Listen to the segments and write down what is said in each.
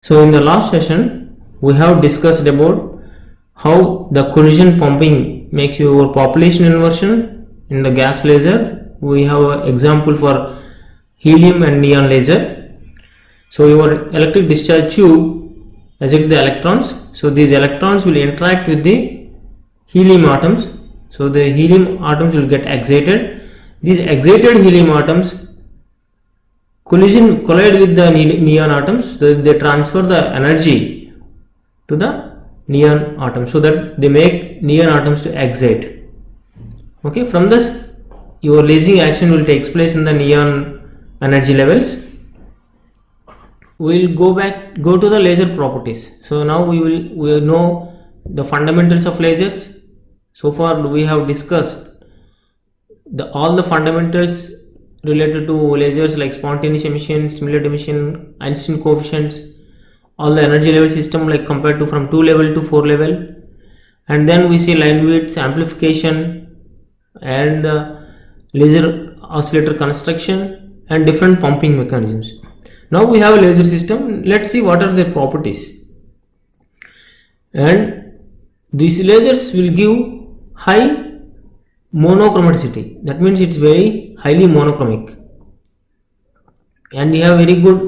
So in the last session we have discussed about how the collision pumping makes your population inversion in the gas laser. We have an example for helium and neon laser. So your electric discharge tube eject the electrons. So these electrons will interact with the helium atoms. So the helium atoms will get excited. These excited helium atoms collide with the neon atoms. So they transfer the energy to the neon atoms, so that they make neon atoms to excite. Okay, from this your lasing action will take place in the neon energy levels. We will go to the laser properties. So now we will know the fundamentals of lasers. So far we have discussed all the fundamentals related to lasers, like spontaneous emission, stimulated emission, Einstein coefficients, all the energy level system, like compared to from 2 level to 4 level, and then we see line widths, amplification, and laser oscillator construction, and different pumping mechanisms. Now we have a laser system. Let's see what are their properties. And these lasers will give high monochromaticity. That means it's very highly monochromic, and we have very good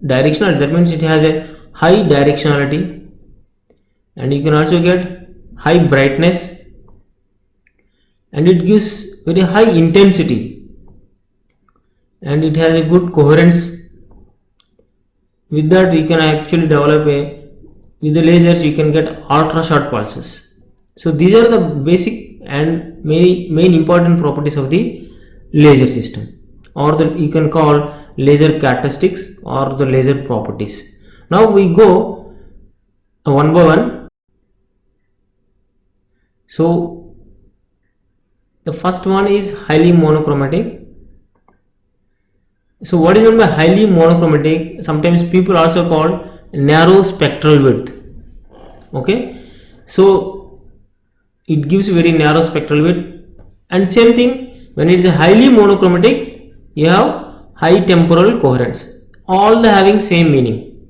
directionality. That means it has a high directionality, and you can also get high brightness, and it gives very high intensity, and it has a good coherence. With that we can actually develop with the lasers you can get ultra short pulses. So these are the basic and main important properties of the laser system, or you can call laser characteristics or the laser properties. Now we go one by one. So the first one is highly monochromatic. So what is meant by highly monochromatic? Sometimes people also call narrow spectral width. Okay, so it gives very narrow spectral width, and same thing when it is highly monochromatic, you have high temporal coherence. All the having same meaning.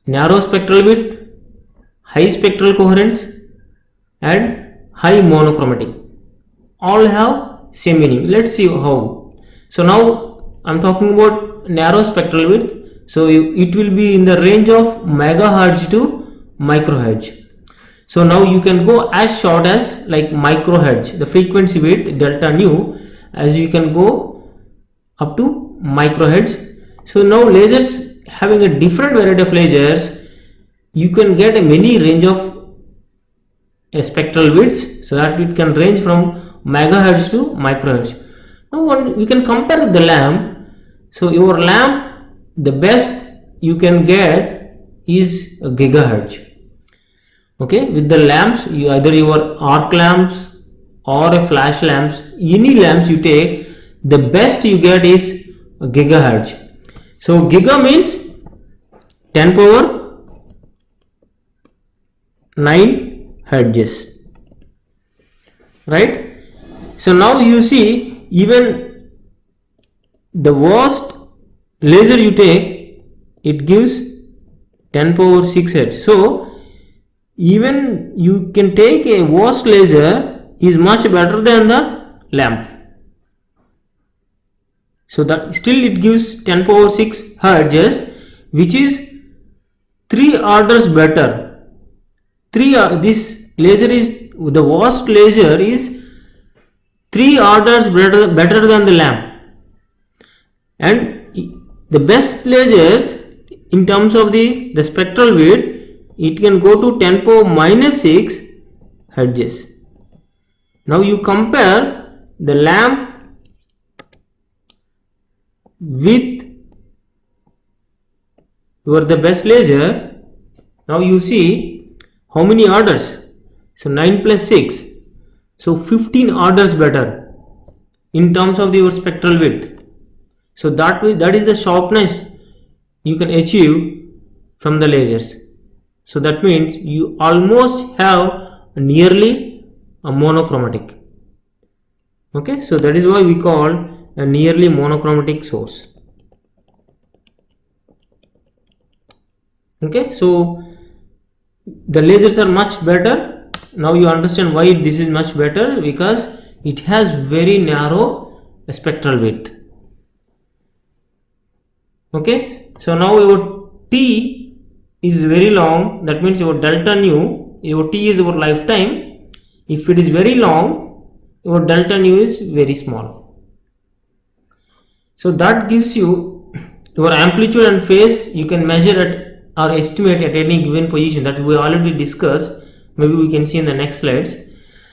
Narrow spectral width, high spectral coherence, and high monochromatic, all have same meaning. Let's see how. So now I am talking about narrow spectral width. So it will be in the range of megahertz to microhertz. So now you can go as short as like microhertz, the frequency width delta nu, as you can go up to microhertz. So now lasers, having a different variety of lasers, you can get a many range of spectral widths, so that it can range from megahertz to microhertz. Now we can compare the lamp. So your lamp, the best you can get is a gigahertz. Okay, with the lamps, either your arc lamps or a flash lamps, any lamps you take, the best you get is a gigahertz. So giga means 10 power 9 hertz, right? So now you see, even the worst laser you take, it gives 10 power 6 hertz. So even you can take a worst laser is much better than the lamp. So that still it gives 10 power 6 hertz, which is 3 orders better. This laser is, the worst laser is 3 orders better than the lamp. And the best lasers in terms of the spectral width, it can go to 10 power minus 6 hertz. Now you compare the lamp with the best laser. Now you see how many orders. So 9 plus 6, so 15 orders better in terms of your spectral width. So that is the sharpness you can achieve from the lasers. So that means you almost have nearly a monochromatic. Okay, so that is why we call a nearly monochromatic source. Okay, so the lasers are much better. Now you understand why this is much better, because it has very narrow spectral width. Okay, so now your T is very long, that means your delta nu, your T is your lifetime. If it is very long, your delta nu is very small. So that gives you your amplitude and phase you can measure at or estimate at any given position, that we already discussed. Maybe we can see in the next slides.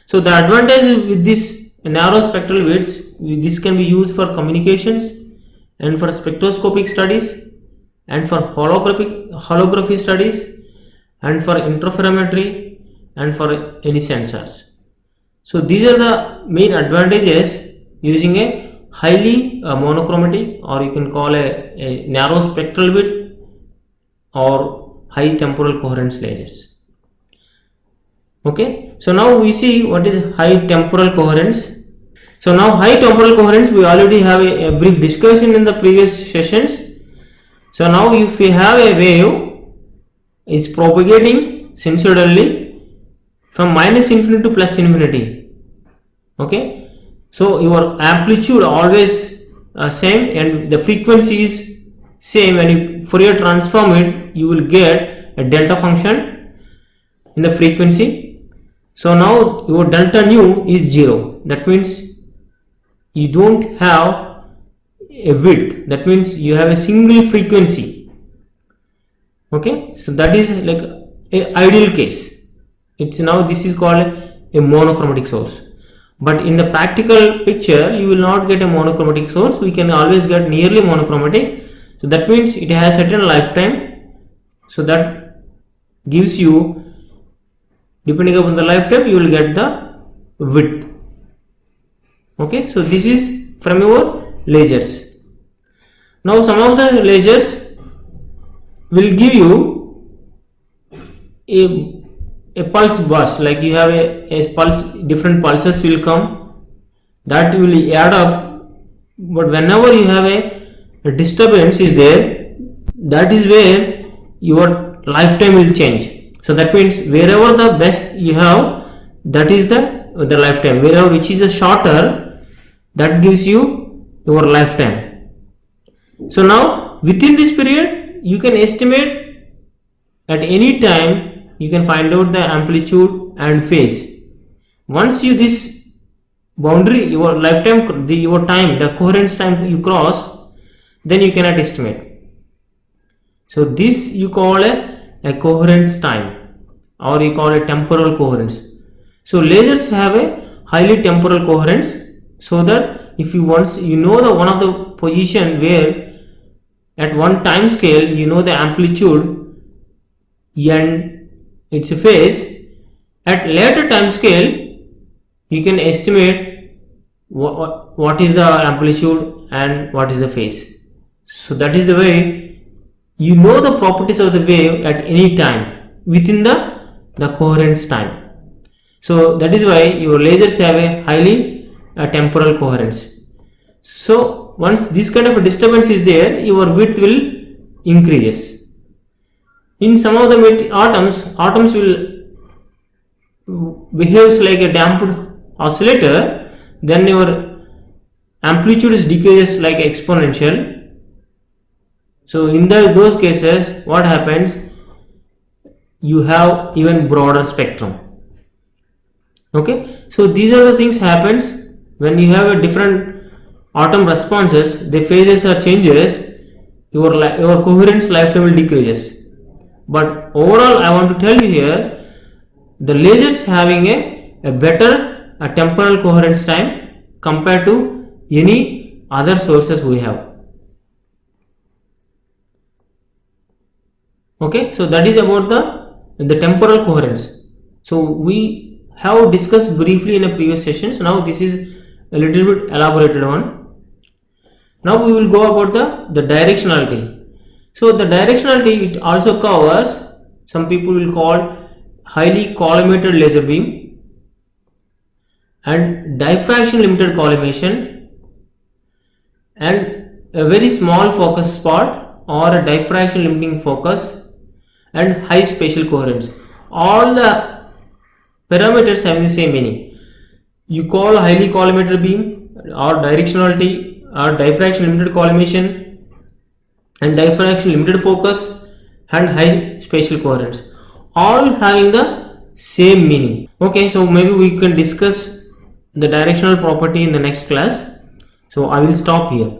So the advantage with this narrow spectral widths, this can be used for communications and for spectroscopic studies and for holography studies and for interferometry and for any sensors. So these are the main advantages using a highly monochromatic, or you can call a narrow spectral width or high temporal coherence lasers. Okay, so now we see what is high temporal coherence. So now high temporal coherence, we already have a brief discussion in the previous sessions. So now if we have a wave is propagating sinusoidally from minus infinity to plus infinity. Okay, so your amplitude always same and the frequency is same. When you Fourier transform it, you will get a delta function in the frequency. So now your delta nu is 0. That means you don't have a width. That means you have a single frequency. Okay, so that is like a ideal case. It's now this is called a monochromatic source. But in the practical picture, you will not get a monochromatic source. We can always get nearly monochromatic. So that means it has certain lifetime. So that gives you, depending upon the lifetime, you will get the width. Okay, so this is from your lasers. Now some of the lasers will give you a pulse burst, like you have a pulse, different pulses will come, that will add up. But whenever you have a disturbance is there, that is where your lifetime will change. So that means wherever the best you have, that is the lifetime. Wherever which is a shorter, that gives you your lifetime. So now within this period, you can estimate at any time, you can find out the amplitude and phase. Once you this boundary, your lifetime, your time, the coherence time you cross, then you cannot estimate. So this you call a coherence time, or you call a temporal coherence. So lasers have a highly temporal coherence, so that if you once you know the one of the position where at one time scale you know the amplitude and its phase, at later time scale you can estimate what is the amplitude and what is the phase. So that is the way you know the properties of the wave at any time within the coherence time. So that is why your lasers have a highly temporal coherence. So once this kind of a disturbance is there, your width will increases. In some of the atoms will behaves like a damped oscillator, then your amplitude is decreases like exponential. So in those cases, what happens? You have even broader spectrum. Okay, so these are the things happens when you have a different atom responses. The phases are changes. Your coherence lifetime will decreases. But overall, I want to tell you here, the lasers having a better temporal coherence time compared to any other sources we have. Okay, so that is about the temporal coherence. So we have discussed briefly in a previous sessions. Now this is a little bit elaborated one. Now we will go about the directionality. So the directionality, it also covers, some people will call highly collimated laser beam and diffraction limited collimation and a very small focus spot or a diffraction limiting focus and high spatial coherence. All the parameters having the same meaning. You call highly collimated beam or directionality or diffraction limited collimation and diffraction limited focus and high spatial coherence, all having the same meaning. Okay, so maybe we can discuss the directional property in the next class. So I will stop here.